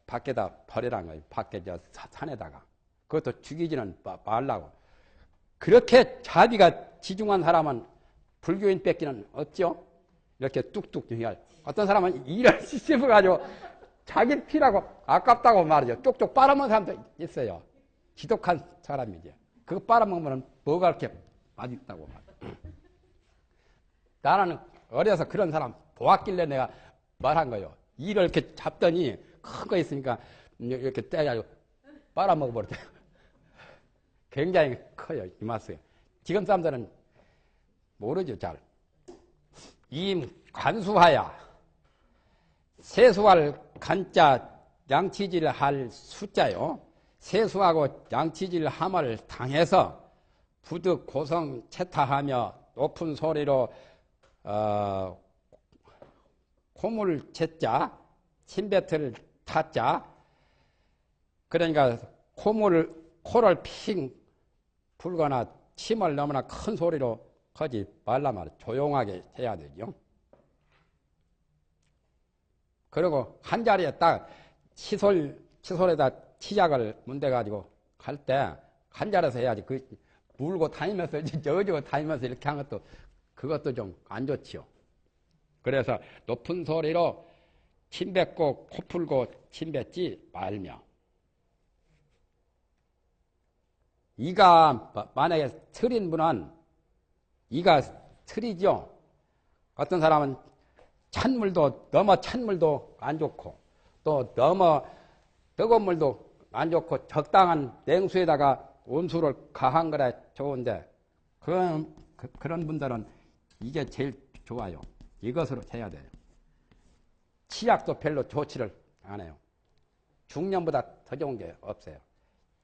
[SPEAKER 1] 밖에다 버리라는 거지. 밖에 산에다가. 그것도 죽이지는 말라고. 그렇게 자비가 지중한 사람은 불교인 뺏기는 없죠? 이렇게 뚝뚝 중요할. 어떤 사람은 이를 씹어가지고 자기 피라고 아깝다고 말이죠. 쪽쪽 빨아먹는 사람도 있어요. 지독한 사람이지. 그거 빨아먹으면 뭐가 그렇게 맛있다고 말이죠. 나는 어려서 그런 사람 보았길래 내가 말한 거예요. 이를 이렇게 잡더니 큰 거 있으니까 이렇게 떼가지고 빨아먹어버렸대요. 굉장히 커요. 이 맛이에요. 지금 사람들은 모르죠, 잘. 임 관수하야 세수할 간자 양치질 할 숫자요. 세수하고 양치질 함을 당해서 부득 고성 채타하며 높은 소리로 콧물 챘자 침뱉을 타자. 그러니까 코를 핑 불거나 침을 너무나 큰 소리로 하지 말라 말이야. 조용하게 해야 되죠. 그리고 한 자리에 딱 치솔에다 치약을 문대가지고 갈 때 한 자리에서 해야지. 그 물고 다니면서 저어지고 다니면서 이렇게 하는 것도 그것도 좀 안 좋지요. 그래서 높은 소리로 침 뱉고 코 풀고 침 뱉지 말며. 이가 만약에 틀인 분은 이가 틀이죠. 어떤 사람은 너무 찬 물도 안 좋고 또 너무 뜨거운 물도 안 좋고 적당한 냉수에다가 온수를 가한 거라 좋은데 그런 분들은 이게 제일 좋아요. 이것으로 해야 돼요. 치약도 별로 좋지를 않아요. 중염보다 더 좋은 게 없어요.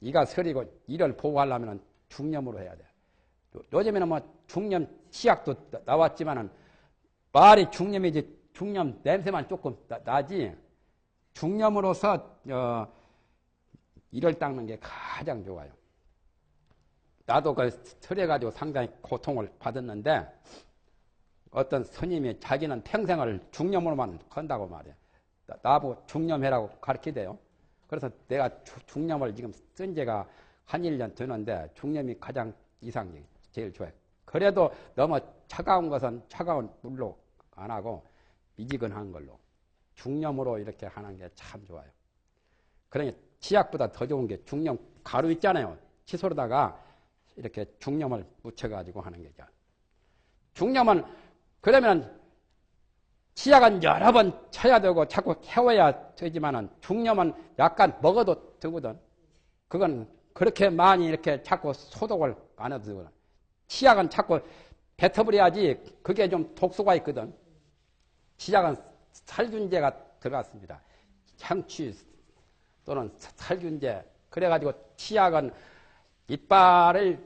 [SPEAKER 1] 이가 서리고 이를 보호하려면 중염으로 해야 돼요. 요즘에는 뭐 중염 치약도 나왔지만은 말이 중염이지 중염 냄새만 조금 나지 중염으로서 이를 닦는 게 가장 좋아요. 나도 그 설해가지고 상당히 고통을 받았는데 어떤 스님이 자기는 평생을 중염으로만 한다고 말해요. 나보고 중염해라고 가르치대요. 그래서 내가 중염을 지금 쓴 지가 한 1년 되는데 중염이 가장 이상적이 제일 좋아요. 그래도 너무 차가운 것은 차가운 물로 안 하고 미지근한 걸로 중염으로 이렇게 하는 게 참 좋아요. 그러니 치약보다 더 좋은 게 중염 가루 있잖아요. 칫솔에다가 이렇게 중염을 묻혀가지고 하는 게죠. 중염은 그러면 치약은 여러 번 쳐야 되고 자꾸 태워야 되지만은 중염은 약간 먹어도 되거든. 그건 그렇게 많이 이렇게 자꾸 소독을 안 해도 되거든. 치약은 자꾸 뱉어버려야지 그게 좀 독소가 있거든. 치약은 살균제가 들어갔습니다. 향취 또는 살균제. 그래가지고 치약은 이빨을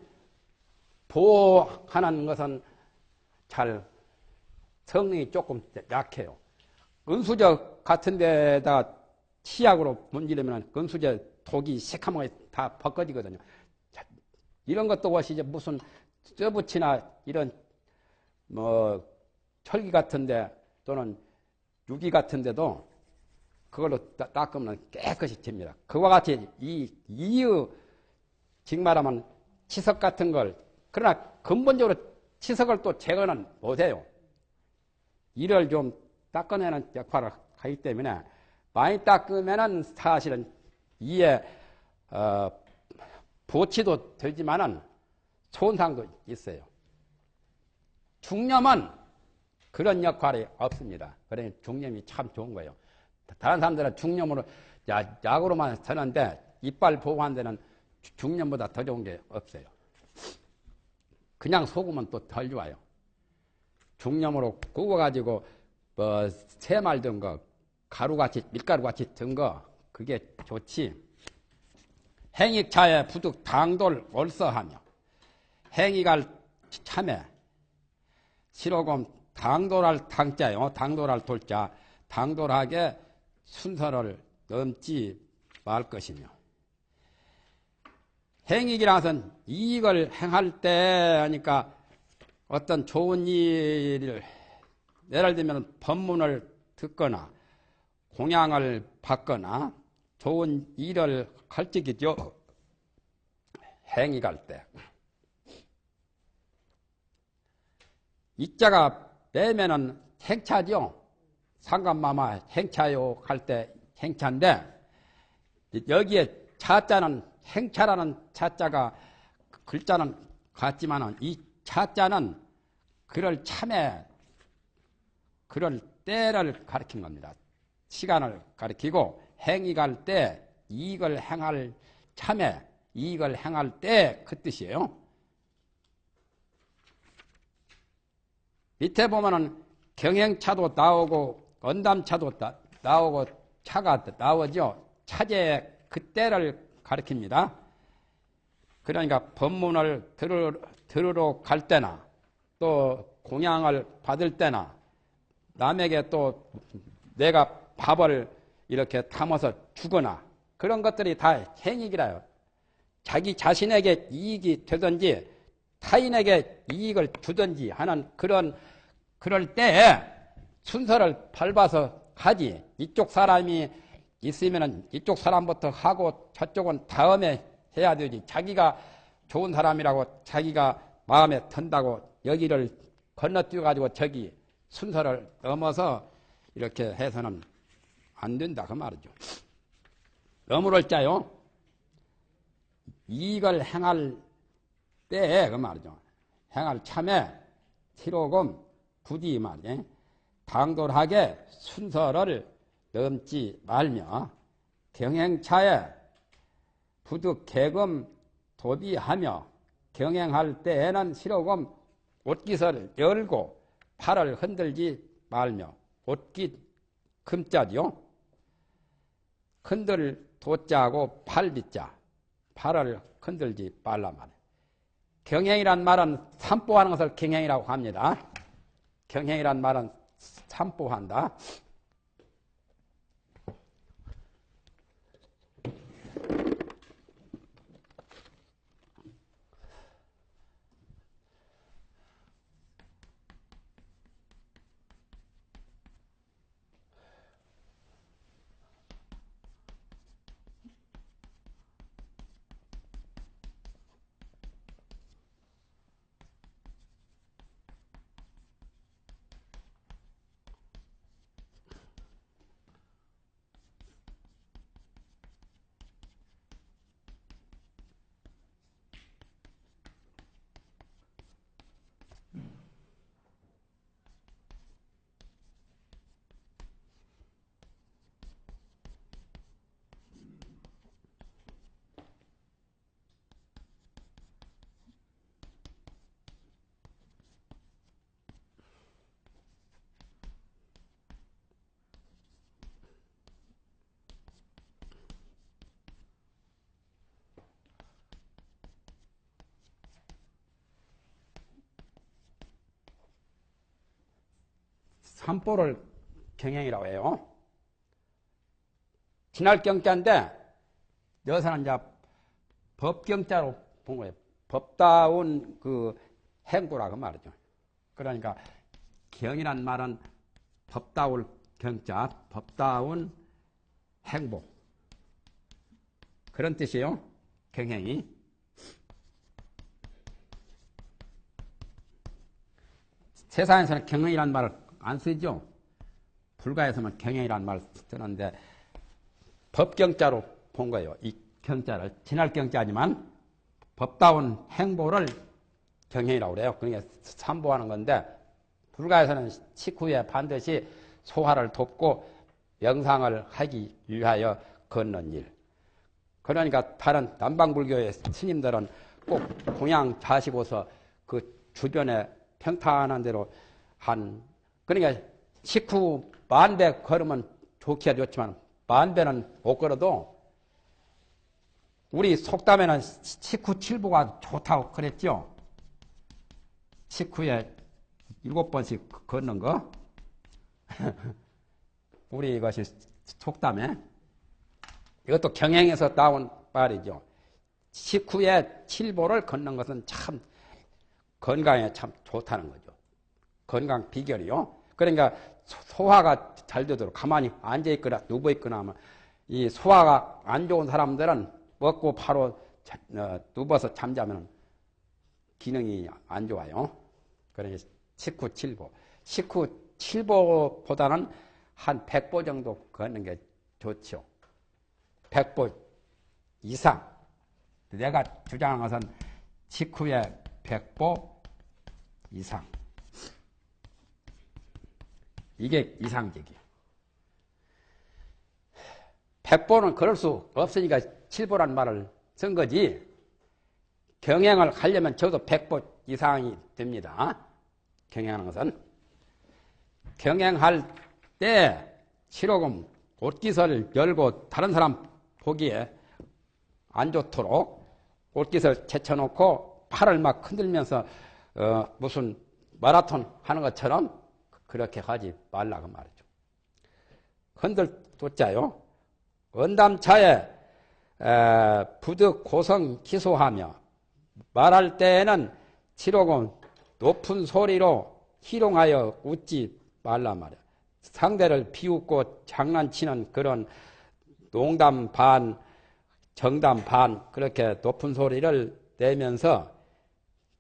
[SPEAKER 1] 보호하는 것은 잘 성능이 조금 약해요. 은수저 같은 데다가 치약으로 문지르면 은수저 독이 새카맣게 다 벗겨지거든요. 이런 것도 없이 이제 무슨 쇠붙이나 이런 뭐 철기 같은데 또는 유기 같은데도 그걸로 닦으면 깨끗이 됩니다. 그와 같이 즉 말하면 치석 같은 걸 그러나 근본적으로 치석을 또 제거는 못해요. 이를 좀 닦아내는 역할을 하기 때문에 많이 닦으면은 사실은 이에 보치도 되지만은 손상도 있어요. 중염은 그런 역할이 없습니다. 그러니 중염이 참 좋은 거예요. 다른 사람들은 중염으로 약으로만 쓰는데 이빨 보호하는 데는 중염보다 더 좋은 게 없어요. 그냥 속으면 또 덜 좋아요. 중염으로 구워가지고 뭐 새말 든 거, 가루같이 밀가루같이 든 거 그게 좋지. 행익차에 부득 당돌 올서하며 행익할 참에 실오금 당돌할 당자요. 당돌할 돌자. 당돌하게 순서를 넘지 말 것이며 행익이라는 것은 이익을 행할 때 하니까 어떤 좋은 일을 예를 들면 법문을 듣거나 공양을 받거나 좋은 일을 할 적이죠. 행익할 때. 이자가 빼면은 행차죠. 상감마마 행차요 할 때 행차인데 여기에 차자는 행차라는 차자가 글자는 같지만은 이 차자는 그럴 참에 그럴 때를 가리킨 겁니다. 시간을 가리키고 행익할 때 이익을 행할 참에 이익을 행할 때 그 뜻이에요. 밑에 보면은 경행차도 나오고 언담차도 나오고 차가 나오죠. 차제 그때를 가리킵니다. 그러니까 법문을 들으러 갈 때나 또 공양을 받을 때나 남에게 또 내가 밥을 이렇게 담아서 주거나 그런 것들이 다 행익이라요. 자기 자신에게 이익이 되든지 타인에게 이익을 주든지 하는 그럴 때에 순서를 밟아서 하지. 이쪽 사람이 있으면은 이쪽 사람부터 하고 저쪽은 다음에 해야 되지. 자기가 좋은 사람이라고 자기가 마음에 든다고 여기를 건너뛰어가지고 저기 순서를 넘어서 이렇게 해서는 안 된다 그 말이죠. 너무를 짜요. 이익을 행할 때에 그 말이죠. 행할 참에 티로금 부디 말이에 당돌하게 순서를 넘지 말며 경행차에 부득 개금 도비하며 경행할 때에는 실오금 옷깃을 열고 팔을 흔들지 말며 옷깃 금자죠. 흔들 도자하고 팔비자 팔을 흔들지 말란 말이에요. 경행이란 말은 산보하는 것을 경행이라고 합니다. 경행이란 말은 산보한다. 삼보를 경행이라고 해요. 진할 경자인데 여기서는 이제 법경자로 본 거예요. 법다운 그 행보라고 말이죠. 그러니까 경이란 말은 법다울 경자, 법다운 행보. 그런 뜻이에요. 경행이. 세상에서는 경행이란 말을 안 쓰죠. 불가에서만 경행이란 말을 쓰는데 법경자로 본 거예요. 이 경자를. 진할 경자지만 법다운 행보를 경행이라고 그래요. 그러니까 삼보하는 건데 불가에서는 식후에 반드시 소화를 돕고 명상을 하기 위하여 걷는 일. 그러니까 다른 남방불교의 스님들은 꼭 공양 자시고서 그 주변에 평탄한 대로 그러니까 식후 만배 걸으면 좋기야 좋지만 만배는 못 걸어도 우리 속담에는 식후 7보가 좋다고 그랬죠. 식후에 7번씩 걷는 거. 우리 이것이 속담에. 이것도 경행에서 나온 말이죠. 식후에 7보를 걷는 것은 참 건강에 참 좋다는 거죠. 건강 비결이요. 그러니까 소화가 잘 되도록 가만히 앉아있거나 누워있거나 하면 이 소화가 안 좋은 사람들은 먹고 바로 누워서 잠자면 기능이 안 좋아요. 그러니까 식후 7보. 식후 7보보다는 한 100보 정도 걷는 게 좋죠. 100보 이상. 내가 주장한 것은 식후에 100보 이상. 이게 이상적이에요. 100보는 걸을 수 없으니까 7보란 말을 쓴 거지. 경행을 하려면 적어도 100보 이상이 됩니다. 경행하는 것은. 경행할 때 치료금 옷깃을 열고 다른 사람 보기에 안 좋도록 옷깃을 제쳐놓고 팔을 막 흔들면서 무슨 마라톤 하는 것처럼 그렇게 하지 말라고 말이죠. 흔들도자요. 언담차에 부득 고성 기소하며 말할 때에는 치로금 높은 소리로 희롱하여 웃지 말라 말이야. 상대를 비웃고 장난치는 그런 농담 반, 정담 반 그렇게 높은 소리를 내면서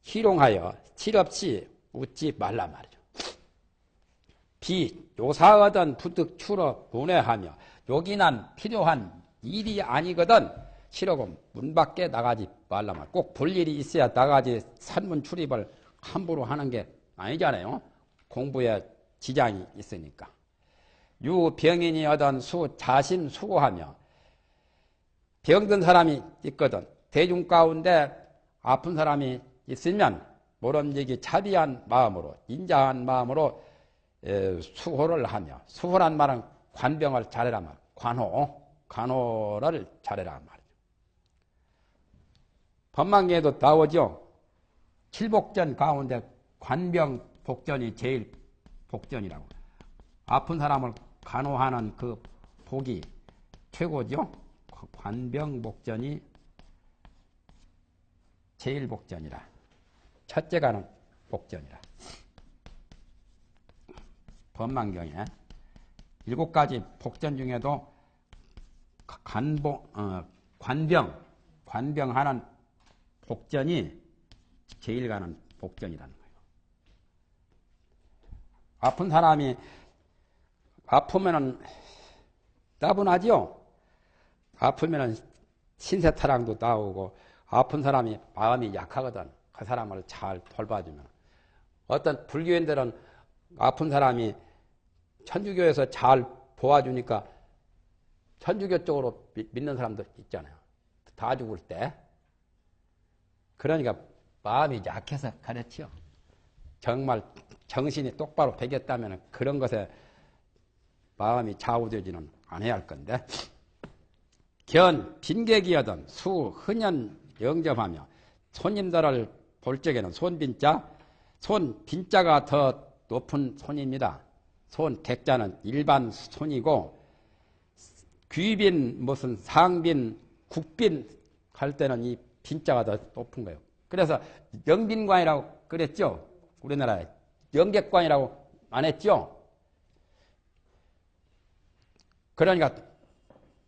[SPEAKER 1] 희롱하여 실없이 웃지 말라 말이죠. 요사하던 부득 추러 문외하며 요긴한 필요한 일이 아니거든 싫어고 문 밖에 나가지 말라 말. 꼭 볼 일이 있어야 나가지 산문 출입을 함부로 하는 게 아니잖아요. 공부에 지장이 있으니까. 유병인이 얻은 수 자신 수고하며 병든 사람이 있거든 대중 가운데 아픈 사람이 있으면 모름지기 차비한 마음으로 인자한 마음으로 수호를 하며 수호란 말은 관병을 잘해라 말. 관호를 잘해라 말이죠. 법망계에도 나오죠. 칠복전 가운데 관병 복전이 제일 복전이라고. 아픈 사람을 간호하는 그 복이 최고죠. 관병 복전이 제일 복전이라. 첫째가는 복전이라. 법망경에 7가지 복전 중에도 관병하는 복전이 제일 가는 복전이라는 거예요. 아픈 사람이 아프면은 따분하죠. 아프면은 신세타랑도 나오고 아픈 사람이 마음이 약하거든. 그 사람을 잘 돌봐주면. 어떤 불교인들은 아픈 사람이 천주교에서 잘 도와주니까 천주교 쪽으로 믿는 사람들 있잖아요. 다 죽을 때. 그러니까 마음이 약해서 그렇지요. 정말 정신이 똑바로 배겼다면 그런 것에 마음이 좌우되지는 않아야 할 건데. 빈객이여든 흔연 영접하며 손님들을 볼 적에는 손빈자가 더 높은 손입니다. 손, 객자는 일반 손이고, 귀빈, 무슨 상빈, 국빈 할 때는 이 빈자가 더 높은 거예요. 그래서 영빈관이라고 그랬죠? 우리나라에. 영객관이라고 안 했죠? 그러니까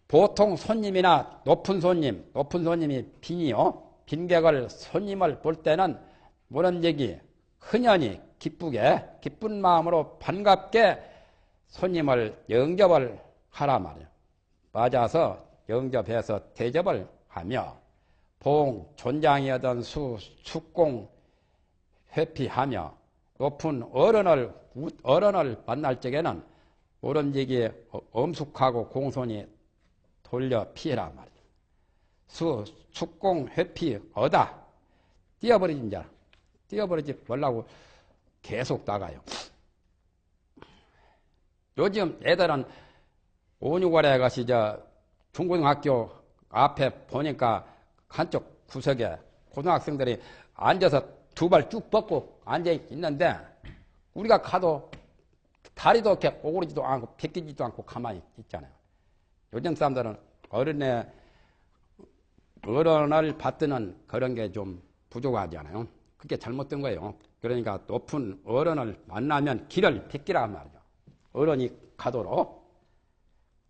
[SPEAKER 1] 보통 손님이나 높은 손님이 빈이요. 빈객을 손님을 볼 때는 모름지기 흔연히 기쁘게 기쁜 마음으로 반갑게 손님을 영접을 하라 말이에요. 맞아서 영접해서 대접을 하며 봉, 존장이었던 수, 숙공 회피하며 높은 어른을 만날 적에는 모름지기 엄숙하고 공손히 돌려 피해라 말이에요. 수, 축공, 회피, 어다. 띄어버리진 자. 띄어버리지 말라고 계속 나가요. 요즘 애들은 5, 6월에 가시 중고등학교 앞에 보니까 한쪽 구석에 고등학생들이 앉아서 두 발 쭉 뻗고 앉아 있는데 우리가 가도 다리도 이렇게 오그리지도 않고 벗기지도 않고 가만히 있잖아요. 요즘 사람들은 어른을 받드는 그런 게 좀 부족하잖아요. 그게 잘못된 거예요. 그러니까 높은 어른을 만나면 길을 벗기라 말이죠. 어른이 가도록.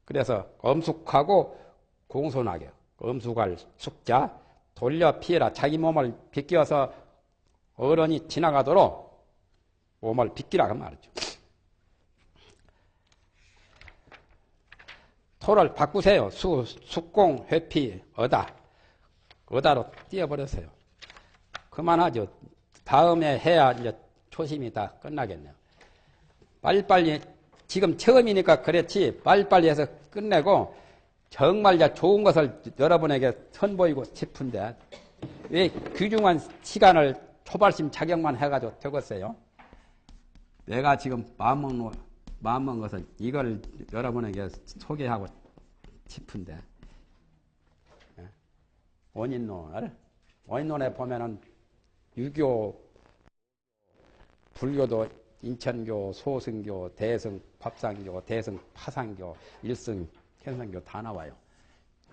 [SPEAKER 1] 그래서 엄숙하고 공손하게 엄숙할 숙자 돌려 피해라. 자기 몸을 벗겨서 어른이 지나가도록 몸을 벗기라 말이죠. 토를 바꾸세요. 숙공, 회피, 어다로 띄어버렸어요. 그만하죠. 다음에 해야 이제 초심이 다 끝나겠네요. 빨리빨리, 지금 처음이니까 그렇지, 빨리빨리 해서 끝내고, 정말 좋은 것을 여러분에게 선보이고 싶은데, 왜 귀중한 시간을 초발심 자격만 해가지고 적었어요? 내가 지금 마음먹은 것은 이걸 여러분에게 소개하고 싶은데, 원인론에 보면은 유교, 불교도 인천교, 소승교, 대승, 법상교, 대승, 파상교, 일승, 현상교 다 나와요.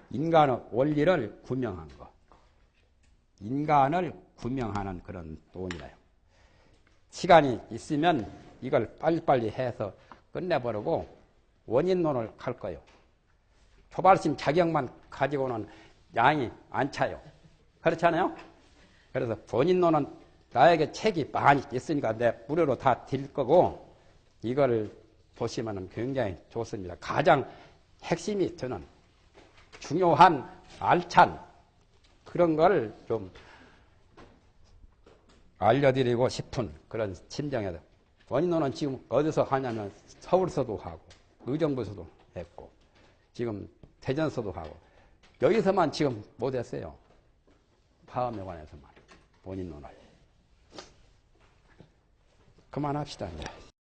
[SPEAKER 1] 인간의 원리를 구명한 거. 인간을 구명하는 그런 논이에요. 시간이 있으면 이걸 빨리빨리 해서 끝내버리고 원인론을 갈 거예요. 초발심 자격만 가지고는 양이 안 차요. 그렇잖아요? 그래서 원인론은 나에게 책이 많이 있으니까 내 무료로 다 드릴 거고 이걸 보시면 굉장히 좋습니다. 가장 핵심이 저는 중요한 알찬 그런 걸 좀 알려드리고 싶은 그런 심정이다. 원인론은 지금 어디서 하냐면 서울서도 하고 의정부에서도 했고 지금 대전서도 하고 여기서만 지금 못했어요. 파업에 관해서만 원인론을. 그만합시다. 이제.